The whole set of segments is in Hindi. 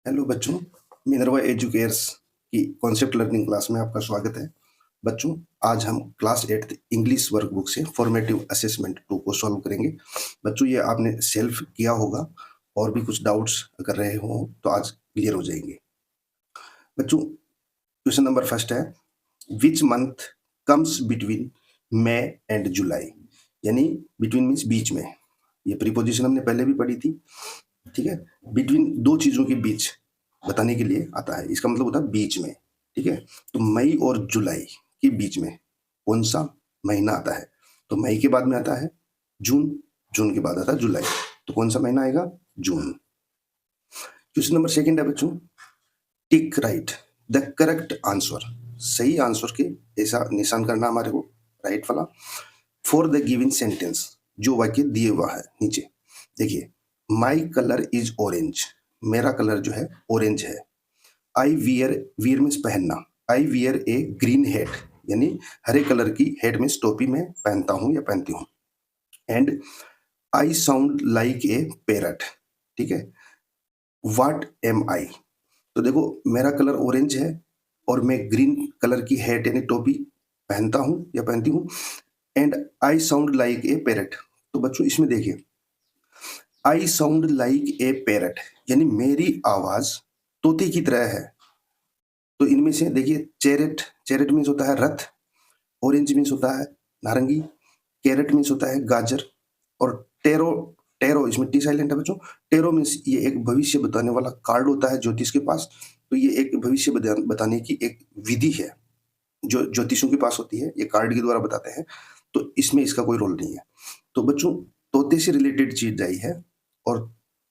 हेलो बच्चों, मिनर्वा एजुकेयर्स की कॉन्सेप्ट लर्निंग क्लास में आपका स्वागत है। बच्चों, आज हम क्लास 8th इंग्लिश वर्कबुक से फॉर्मेटिव असेसमेंट 2 को सॉल्व करेंगे। बच्चों, ये आपने सेल्फ किया होगा और भी कुछ डाउट्स अगर रहे हों तो आज क्लियर हो जाएंगे। बच्चों, क्वेश्चन नंबर फर्स्ट है, which month comes between May and July? यानी बिटवीन मीन्स बीच में। ये प्रीपोजिशन हमने पहले भी पढ़ी थी, ठीक है। बिटवीन दो चीजों के बीच बताने के लिए आता है, इसका मतलब होता है बीच में, ठीक है। तो मई और जुलाई के बीच में कौन सा महीना आता है? तो मई के बाद में आता है जून, जून के बाद आता है जुलाई, तो कौन सा महीना आएगा? जून। क्वेश्चन नंबर सेकंड है बच्चों, टिक राइट द करेक्ट आंसर। सही आंसर के ऐसा निशान करना हमारे को, राइट वाला, फॉर द गिवन सेंटेंस, जो वाक्य दिए हुआ है नीचे। देखिए, माई कलर इज ऑरेंज, मेरा कलर जो है ऑरेंज है। आई वियर, वियर मीन्स पहनना, I wear A green head, यानी हरे कलर की हेड मीन्स टोपी में पहनता हूं या पहनती हूं। And I sound like a parrot, ठीक है। व्हाट एम आई? तो देखो, मेरा कलर ऑरेंज है और मैं ग्रीन कलर की हेड यानी टोपी पहनता हूं या पहनती हूं। And I sound like a parrot, तो बच्चों इसमें देखिए, I sound like a parrot यानी मेरी आवाज तोते की तरह है। तो इनमें से देखिए, चैरेट, चैरेट मीन्स होता है रथ, ऑरेंज मीन्स होता है नारंगी, कैरेट मीन्स होता है गाजर, और टेरो, टेरो इसमें टी साइलेंट है बच्चों। टेरो मीन्स ये एक भविष्य बताने वाला कार्ड होता है ज्योतिष के पास। तो ये एक भविष्य बताने की एक विधि है जो ज्योतिषों के पास होती है, ये कार्ड के द्वारा बताते हैं। तो इसमें इसका कोई रोल नहीं है। तो बच्चों, तोते से रिलेटेड चीज आई है और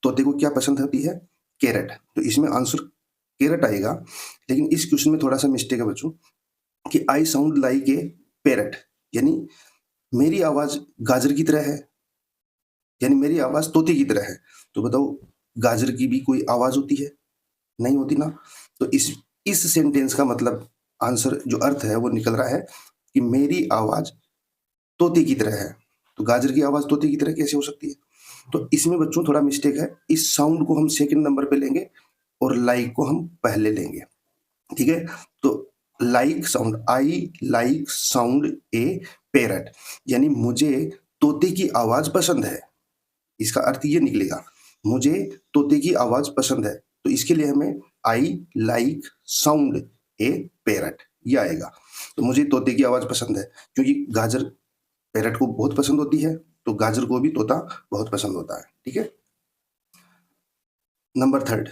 तोते को क्या पसंद होती है? कैरेट, तो इसमें आंसर कैरेट आएगा। लेकिन इस क्वेश्चन में थोड़ा सा मिस्टेक है बच्चों कि I sound like a parrot, यानी मेरी आवाज गाजर की तरह है, यानी मेरी आवाज तोते की तरह है। तो बताओ, गाजर की भी कोई आवाज होती है? नहीं होती ना। तो इस सेंटेंस का मतलब, आंसर जो अर्थ है वो निकल रहा है कि मेरी आवाज तोते की तरह है। तो गाजर की आवाज तोते की तरह कैसे हो सकती है? तो इसमें बच्चों थोड़ा मिस्टेक है, इस साउंड को हम सेकंड नंबर पे लेंगे और लाइक को हम पहले लेंगे, ठीक है। तो like sound, I like sound A parrot, यानी मुझे तोते की आवाज पसंद है, इसका अर्थ ये निकलेगा, मुझे तोते की आवाज पसंद है। तो इसके लिए हमें I like sound A parrot ये आएगा। तो मुझे तोते की आवाज पसंद है क्योंकि गाजर पैरट को बहुत पसंद होती है, तो गाजर को भी तोता बहुत पसंद होता है, ठीक है। Number third,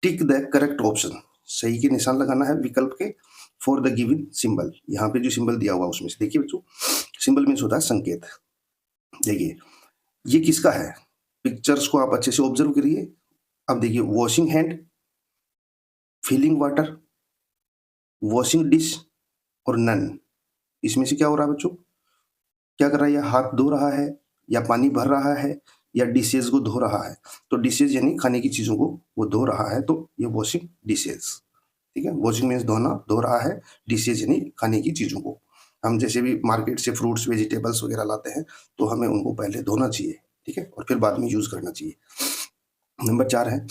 tick the correct option. सही के निशान लगाना है विकल्प के, फॉर द गिवन सिंबल। यहाँ पे जो सिंबल दिया हुआ उसमें से देखिए बच्चों, सिंबल मीन्स होता है संकेत। देखिए, ये किसका है? पिक्चर्स को आप अच्छे से ऑब्जर्व करिए। अब देखिए, washing hand, filling water, washing dish और नन, इसमें से क्या हो रहा है बच्चों? क्या कर रहा है? या हाथ धो रहा है, या पानी भर रहा है, या डिशेज को धो रहा है। तो डिशेज यानी खाने की चीजों को वो धो रहा है, तो ये वॉशिंग डिशेज, ठीक है। वॉशिंग मीन्स धोना, धो रहा है। डिशेज यानी खाने की चीजों को। हम जैसे भी मार्केट से फ्रूट्स वेजिटेबल्स वगैरह लाते हैं तो हमें उनको पहले धोना चाहिए, ठीक है, और फिर बाद में यूज करना चाहिए। नंबर 4 है,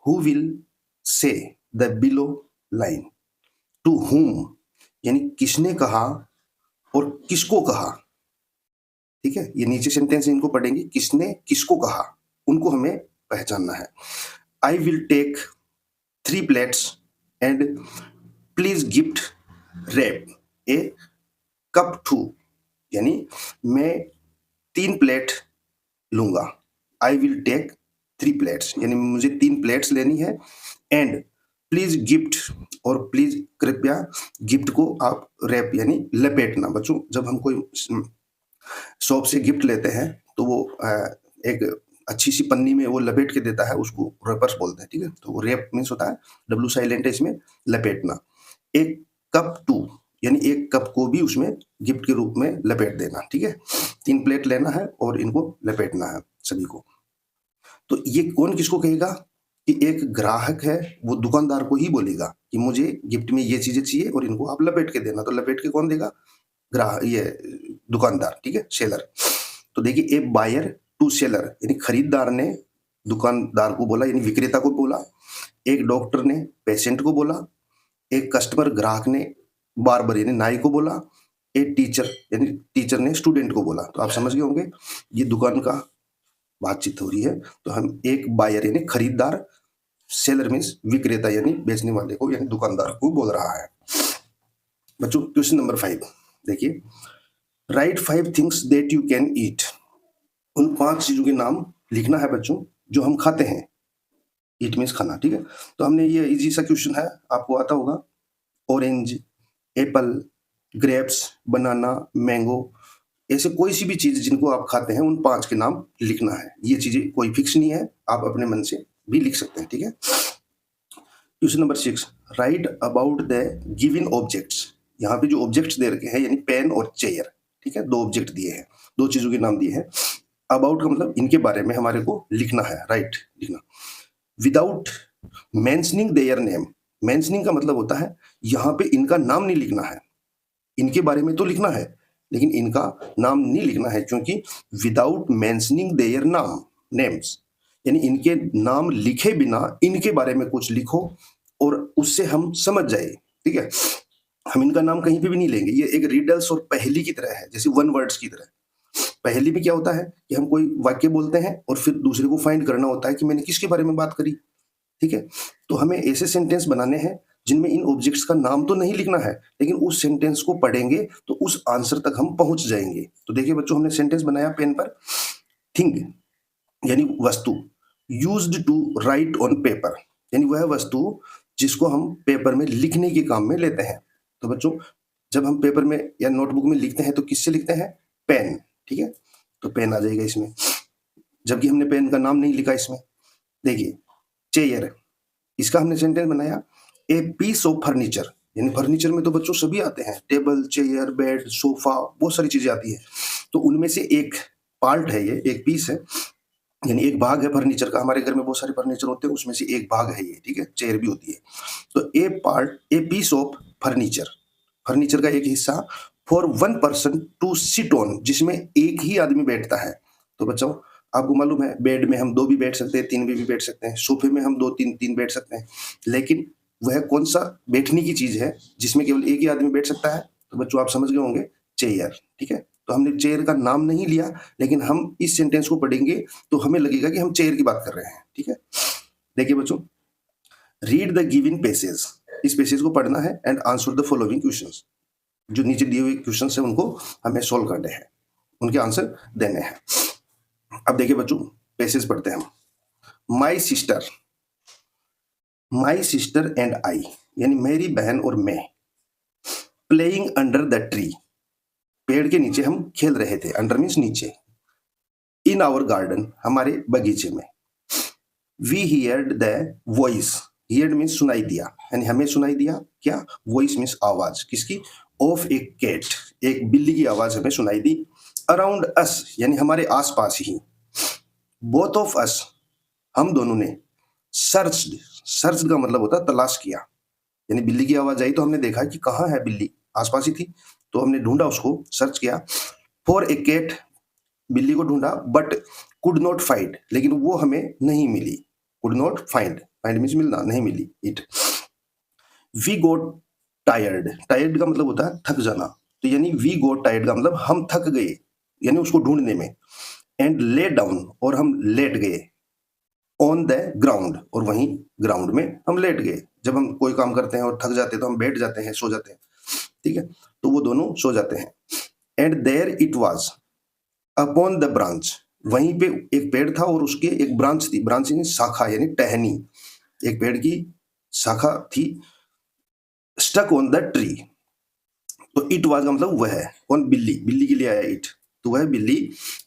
who will say the below line, to whom, यानी किसने कहा और किसको कहा, ठीक है। ये नीचे सेंटेंस इनको पढ़ेंगे, किसने किसको कहा, उनको हमें पहचानना है। I will take 3 plates and please gift wrap a cup too, यानी मैं 3 प्लेट लूंगा। आई विल टेक 3 प्लेट्स, यानी मुझे 3 प्लेट्स लेनी है। एंड प्लीज गिफ्ट, और प्लीज कृपया गिफ्ट को आप रैप यानी लपेटना। बच्चों, जब हम कोई शॉप से गिफ्ट लेते हैं तो वो एक अच्छी सी पन्नी में वो लपेट के देता है, उसको रैपर्स बोलते हैं, ठीक है। तो वो रैप मीन्स होता है, डब्ल्यू साइलेंट है इसमें, लपेटना। एक कप टू, यानी एक कप को भी उसमें गिफ्ट के रूप में लपेट देना, ठीक है। 3 प्लेट लेना है और इनको लपेटना है सभी को। तो ये कौन किसको कहेगा? कि एक ग्राहक है वो दुकानदार को ही बोलेगा कि मुझे गिफ्ट में ये चीजें चाहिए और इनको आप लपेट के देना। तो लपेट के कौन देगा? ग्राहक, ये दुकानदार, ठीक है, सेलर। तो देखिए, ए बायर टू सेलर, यानी खरीदार ने दुकानदार को बोला यानी विक्रेता को बोला, एक डॉक्टर ने पेशेंट को बोला, एक कस्टमर ग्राहक ने बार्बर यानी नाई को बोला, एक टीचर यानी टीचर ने स्टूडेंट को बोला। तो आप समझ गए होंगे ये दुकान का बातचीत हो रही है। तो हम एक बायर यानी खरीदार, सेलर मीन्स विक्रेता यानी बेचने वाले को यानी दुकानदार को बोल रहा है। बच्चों क्वेश्चन नंबर 5 देखिए, right 5 things that you can eat. उन 5 चीजों के नाम लिखना है बच्चों जो हम खाते हैं। ईट मीन्स खाना, ठीक है। तो हमने ये इजी सा क्वेश्चन है, आपको आता होगा। ऑरेंज, एप्पल, ग्रेप्स, बनाना, मैंगो, ऐसे कोई सी भी चीज जिनको आप खाते हैं उन 5 के नाम लिखना है। ये चीजें कोई फिक्स नहीं है, आप अपने मन से भी लिख सकते हैं, ठीक है। Question number 6, right about the given objects. यहाँ पे जो ऑब्जेक्ट्स दे रखे हैं यानी पेन और चेयर, ठीक है, 2 ऑब्जेक्ट दिए हैं, 2 चीजों के नाम दिए हैं। अबाउट का मतलब इनके बारे में हमारे को लिखना है, राइट लिखना। Without mentioning their name, mentioning का मतलब होता है यहाँ पे इनका नाम नहीं लिखना है, इनके बारे में तो लिखना है लेकिन इनका नाम नहीं लिखना है, क्योंकि विदाउट मेंशनिंग देयर नाम नेम्स यानी इनके नाम लिखे बिना इनके बारे में कुछ लिखो और उससे हम समझ जाए, ठीक है। हम इनका नाम कहीं पे भी नहीं लेंगे, ये एक रिडल्स और पहेली की तरह है, जैसे वन वर्ड्स की तरह। पहेली में क्या होता है कि हम कोई वाक्य बोलते हैं और फिर दूसरे को फाइंड करना होता है कि मैंने किसके बारे में बात करी, ठीक है। तो हमें ऐसे सेंटेंस बनाने हैं जिनमें इन ऑब्जेक्ट्स का नाम तो नहीं लिखना है लेकिन उस सेंटेंस को पढ़ेंगे तो उस आंसर तक हम पहुंच जाएंगे। तो देखिए बच्चों, हमने सेंटेंस बनाया पेन पर। थिंग यानी वस्तु, used to write on paper यानी वह वस्तु जिसको हम पेपर में लिखने के काम में लेते हैं। तो बच्चों जब हम पेपर में या नोटबुक में लिखते हैं तो किससे लिखते हैं? पेन, ठीक है। तो पेन आ जाएगा इसमें, जबकि हमने पेन का नाम नहीं लिखा इसमें। देखिए चेयर, इसका हमने सेंटेंस बनाया ए पीस ऑफ फर्नीचर यानी फर्नीचर में तो बच्चों सभी आते हैं, टेबल, चेयर, बेड, सोफा, बहुत सारी चीजें आती है। तो उनमें से एक पार्ट है, ये एक पीस है यानी एक भाग है फर्नीचर का। हमारे घर में बहुत सारे फर्नीचर होते हैं, उसमें से एक भाग है ये, ठीक है। चेयर भी होती है। तो a part, a piece of furniture, furniture का एक हिस्सा for 1 person to sit on, जिसमें एक ही आदमी बैठता है। तो बच्चों आपको मालूम है बेड में हम 2 भी बैठ सकते हैं, 3 भी बैठ सकते हैं, सोफे में हम 2-3 बैठ सकते हैं, लेकिन वह कौन सा बैठने की चीज है जिसमें केवल एक ही आदमी बैठ सकता है? तो बच्चों आप समझ गए होंगे, चेयर, ठीक है। तो हमने चेयर का नाम नहीं लिया लेकिन हम इस सेंटेंस को पढ़ेंगे तो हमें लगेगा कि हम चेयर की बात कर रहे हैं, ठीक है। देखिए बच्चों, रीड द गिवन पेसेज, इस पेसेज को पढ़ना है and answer the following questions. जो नीचे दिए हुए क्वेश्चंस है उनको हमें सोल्व करने हैं, उनके आंसर देने हैं। अब देखिए बच्चों, पेसेज पढ़ते हैं हम। माई सिस्टर एंड आई यानी मेरी बहन और मैं, प्लेइंग अंडर द ट्री, पेड़ के नीचे हम खेल रहे थे, अंडर मीन्स नीचे। इन आवर गार्डन, हमारे बगीचे में। We heard the voice, heard means सुनाई दिया यानी हमें सुनाई दिया क्या? वॉइस मीन्स आवाज, किसकी? ऑफ ए कैट, एक बिल्ली की आवाज हमें सुनाई दी। अराउंड अस यानी हमारे आसपास ही। बोथ ऑफ अस, हम दोनों ने। सर्च्ड का मतलब होता है तलाश किया, यानी बिल्ली की आवाज आई तो हमने देखा कि कहाँ है बिल्ली, आसपास ही थी तो हमने ढूंढा उसको, सर्च किया। फॉर ए कैट, बिल्ली को ढूंढा, बट कुड नॉट फाइंड, लेकिन वो हमें नहीं मिली। Could not find, find means मिलना, नहीं मिली it. We got tired, tired का मतलब होता है थक जाना, तो यानी वी गोट टायर्ड का मतलब हम थक गए यानी उसको ढूंढने में। एंड ले डाउन, और हम लेट गए। ऑन द ग्राउंड, और वहीं ग्राउंड में हम लेट गए। जब हम कोई काम करते हैं और थक जाते हैं तो हम बैठ जाते हैं, सो जाते हैं, ठीक है। तो वो दोनों सो जाते हैं। And there it was upon the branch, वहीं पे एक पेड़ था और उसके एक ब्रांच थी, ब्रांच यानी शाखा यानी टहनी, एक पेड़ की शाखा थी। स्टक ऑन द ट्री, तो इट वाज का मतलब वह है, कौन? बिल्ली, बिल्ली के लिए आया इट, तो वह बिल्ली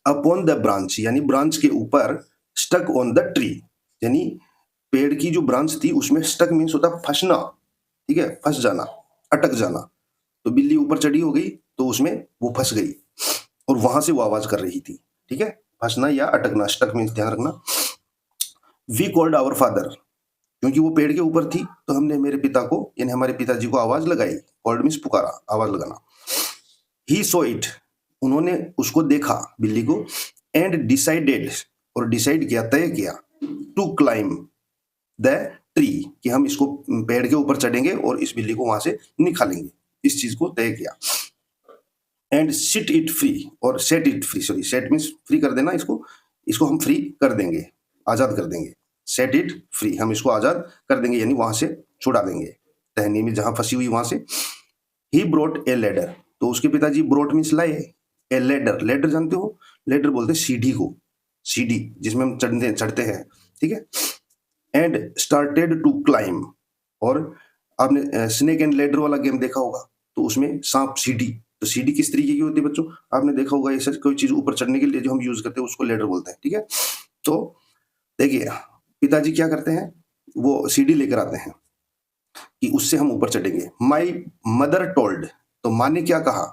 अपॉन द ब्रांच यानी ब्रांच के ऊपर, स्टक ऑन द ट्री यानी पेड़ की जो ब्रांच थी उसमें स्टक मीन्स होता है फंसना, ठीक है, फंस जाना, अटक जाना। तो बिल्ली ऊपर चढ़ी हो गई तो उसमें वो फंस गई और वहां से वो आवाज कर रही थी, ठीक है। फंसना या अटकना, स्टक मीन्स ध्यान रखना। वी कॉल्ड आवर फादर, क्योंकि वो पेड़ के ऊपर थी तो हमने मेरे पिता को यानी हमारे पिताजी को आवाज लगाई। कॉल्ड मीन्स पुकारा, आवाज लगाना। ही सो इट, उन्होंने उसको देखा, बिल्ली को। एंड डिसाइडेड, और डिसाइड किया, तय किया। टू क्लाइम द ट्री, कि हम इसको पेड़ के ऊपर चढ़ेंगे और इस बिल्ली को वहां से निकालेंगे, इस चीज को तय किया। एंड सिट इट फ्री, और set it free, sorry set means free कर देना, इसको हम फ्री कर देंगे, आजाद कर देंगे। सेट इट फ्री, हम इसको आजाद कर देंगे, यानी वहां से छुड़ा देंगे, टहनी में जहां फंसी हुई वहां से। ही ब्रोट ए लेडर, तो उसके पिताजी ब्रोट मीन्स लाए, ए लेडर, लेडर जानते हो, लेडर बोलते हैं सीढ़ी को, सीढ़ी जिसमें हम चढ़ते हैं, ठीक है। एंड स्टार्टेड टू क्लाइम, और आपने स्नेक एंड लेडर वाला गेम देखा होगा, तो उसमें सांप सीढ़ी, तो सीढ़ी किस तरीके की होती है बच्चों, आपने देखा होगा, ऐसा कोई चीज ऊपर चढ़ने के लिए जो हम यूज करते हैं उसको लेडर बोलते हैं, ठीक है। तो देखिए पिताजी क्या करते हैं, वो सीढ़ी लेकर आते हैं कि उससे हम ऊपर चढ़ेंगे। माई मदर टोल्ड, तो माँ ने क्या कहा,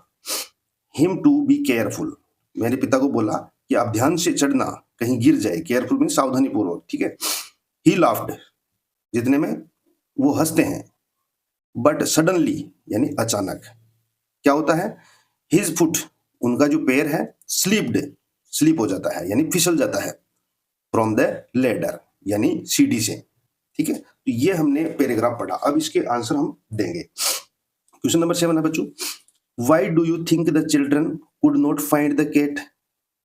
हिम टू बी केयरफुल, मेरे पिता को बोला कि आप ध्यान से चढ़ना, कहीं गिर जाए, केयरफुल मीन सावधानी पूर्वक, ठीक है। ही लाफ्ड, जितने में वो हंसते हैं। बट सडनली, यानी अचानक, क्या होता है, हिज फुट, उनका जो पैर है, स्लिप्ड, स्लिप हो जाता है, यानी फिसल जाता है, फ्रॉम द लेडर, यानी सीढ़ी से, ठीक है। तो ये हमने पैराग्राफ पढ़ा, अब इसके आंसर हम देंगे। क्वेश्चन नंबर 7 है बच्चों, why do you think the children could not find the cat,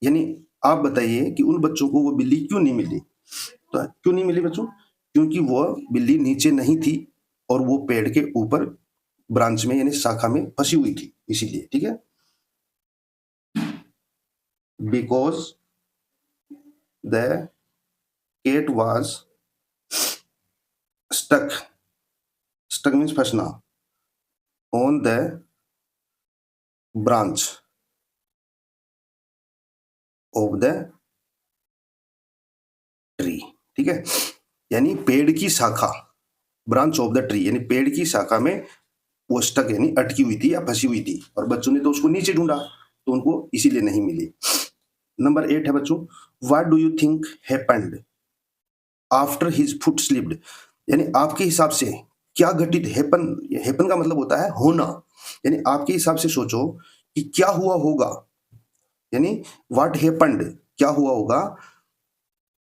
यानी आप बताइए कि उन बच्चों को वो बिल्ली क्यों नहीं मिली। तो क्यों नहीं मिली बच्चों, क्योंकि वो बिल्ली नीचे नहीं थी और वो पेड़ के ऊपर ब्रांच में, यानी शाखा में फंसी हुई थी, इसीलिए, ठीक है। Because the cat was stuck, stuck means फंसना, on the branch of the tree, ठीक है, यानी पेड़ की शाखा, ब्रांच ऑफ द ट्री, यानी पेड़ की शाखा में वो स्टक, यानी अटकी हुई थी या फंसी हुई थी, और बच्चों ने तो उसको नीचे ढूंढा, तो उनको इसीलिए नहीं मिली। नंबर 8 है बच्चों, what do you think happened after his foot slipped, यानी आपके हिसाब से क्या घटित, हैपन, हैपन का मतलब होता है होना, यानी आपके हिसाब से सोचो कि क्या हुआ होगा, यानी व्हाट हैपेंड, क्या हुआ होगा,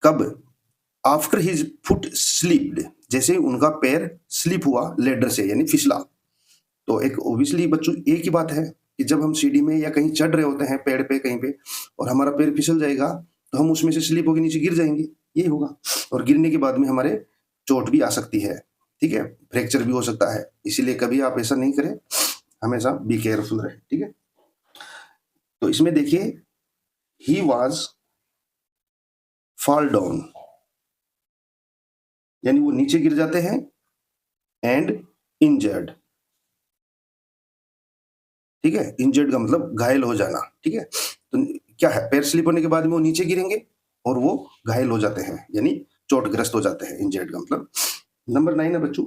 कब, आफ्टर हिज फुट स्लिप्ड, जैसे उनका पैर स्लिप हुआ लेडर से, यानी फिसला। तो एक ओब्वियसली बच्चों एक ही बात है कि जब हम सीढ़ी में या कहीं चढ़ रहे होते हैं पेड़ पे कहीं पे, और हमारा पैर फिसल जाएगा, तो हम उसमें से स्लिप होकर नीचे गिर जाएंगे, यही होगा, और गिरने के बाद में हमारे चोट भी आ सकती है, ठीक है, फ्रैक्चर भी हो सकता है, इसीलिए कभी आप ऐसा नहीं करें, हमेशा बी केयरफुल रहे, ठीक है। तो इसमें देखिए, ही वॉज फॉल डाउन, यानी वो नीचे गिर जाते हैं, एंड इंजर्ड, ठीक है, इंजर्ड का मतलब घायल हो जाना, ठीक है। तो क्या है, पैर स्लिप होने के बाद में वो नीचे गिरेंगे और वो घायल हो जाते हैं, यानी चोटग्रस्त हो जाते हैं, इंजर्ड का मतलब। नंबर 9 है बच्चों,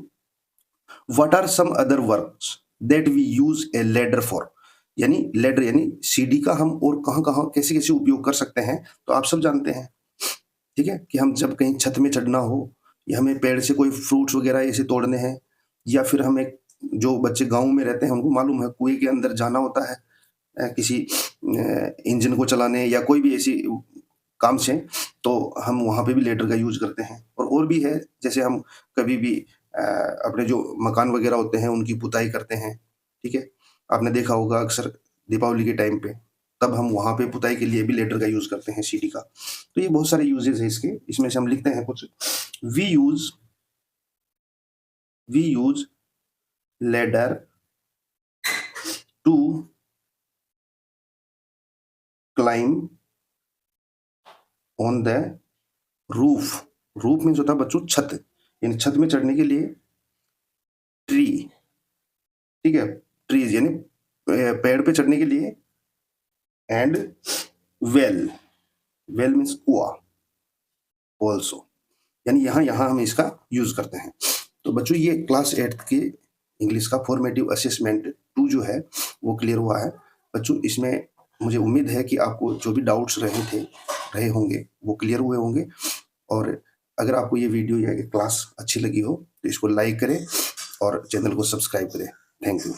what are some other works that we use a ladder for, यानी लेडर यानी सीढ़ी का हम और कहां कहां कैसे कैसे उपयोग कर सकते हैं, तो आप सब जानते हैं, ठीक है, कि हम जब कहीं छत में चढ़ना हो, या हमें पेड़ से कोई फ्रूट्स वगैरह ऐसे तोड़ने हैं, या फिर हमें, जो बच्चे गांव में रहते हैं उनको मालूम है, कुएं के अंदर जाना होता है किसी इंजन को चलाने या कोई भी ऐसी काम से, तो हम वहां पे भी लेडर का यूज करते हैं। और भी है, जैसे हम कभी भी अपने जो मकान वगैरह होते हैं उनकी पुताई करते हैं, ठीक है, आपने देखा होगा अक्सर दीपावली के टाइम पे, तब हम वहां पे पुताई के लिए भी लेडर का यूज करते हैं, सीढ़ी का। तो ये बहुत सारे यूजेस है इसके, इसमें से हम लिखते हैं कुछ। We use ladder to climb on the roof, roof means होता है बच्चों छत, यानी छत में चढ़ने के लिए। ट्री, ठीक है, ट्रीज यानी पेड़ पे चढ़ने के लिए। एंड वेल, वेल मीन्स कुआ, ऑल्सो, यानी यहाँ यहाँ हम इसका यूज करते हैं। तो बच्चों ये क्लास 8 के इंग्लिश का फॉर्मेटिव असेसमेंट 2 जो है वो क्लियर हुआ है बच्चों। इसमें मुझे उम्मीद है कि आपको जो भी डाउट्स रहे होंगे वो क्लियर हुए होंगे। और अगर आपको ये वीडियो या क्लास अच्छी लगी हो तो इसको लाइक करें और चैनल को सब्सक्राइब करें। Thank you.